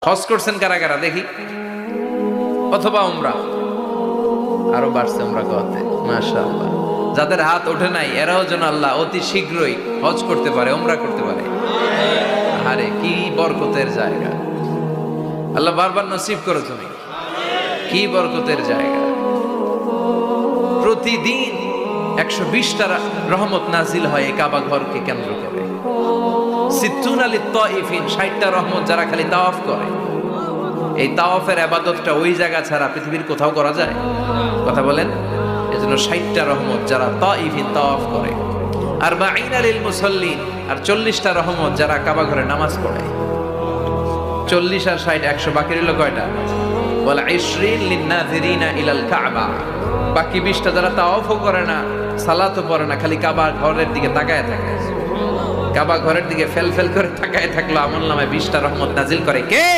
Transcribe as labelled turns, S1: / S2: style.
S1: হজ করছেন কারা কারা দেখি, অথবা উমরা আরো বাড়ছে উমরা করতে, মাশাআল্লাহ। যাদের হাত ওঠে নাই এরাও যেন আল্লাহ অতি শীঘ্রই হজ করতে পারে, উমরা করতে পারে। আরে কি বরকতের জায়গা, আল্লাহ বারবার নসিব করো তুমি, কি বরকতের জায়গা। প্রতিদিন 120টা রহমত নাজিল হয় এই কাবা ঘরকে কেন্দ্র করে। 60টা রহমত যারা খালি তাওয়াফ করে। এই তাওয়াফের ইবাদতটা ওই জায়গা ছাড়া পৃথিবীর কোথাও করা যায়? কথা বলেন। এজন্য 60টা রহমত যারা তাইফিন তাওয়াফ করে, আর বাঈনা লিল মুসাল্লিন, আর 40টা রহমত যারা কাবা ঘরে নামাজ পড়ে। 40 আর 60 100, বাকি রইল কয়টা? ওয়াল 20 লিন-নাযিরিনা ইলাল কাবা। বাকি 20টা যারা তাওয়াফও করে না, সালাতও পড়ে না, খালি কাবা ঘরের দিকে তাকায় থাকে। কাবা ঘরের দিকে ফেল ফেল করে তাকায় থাকলো, আমলনামায় 20টা রহমত নাজিল করে কে?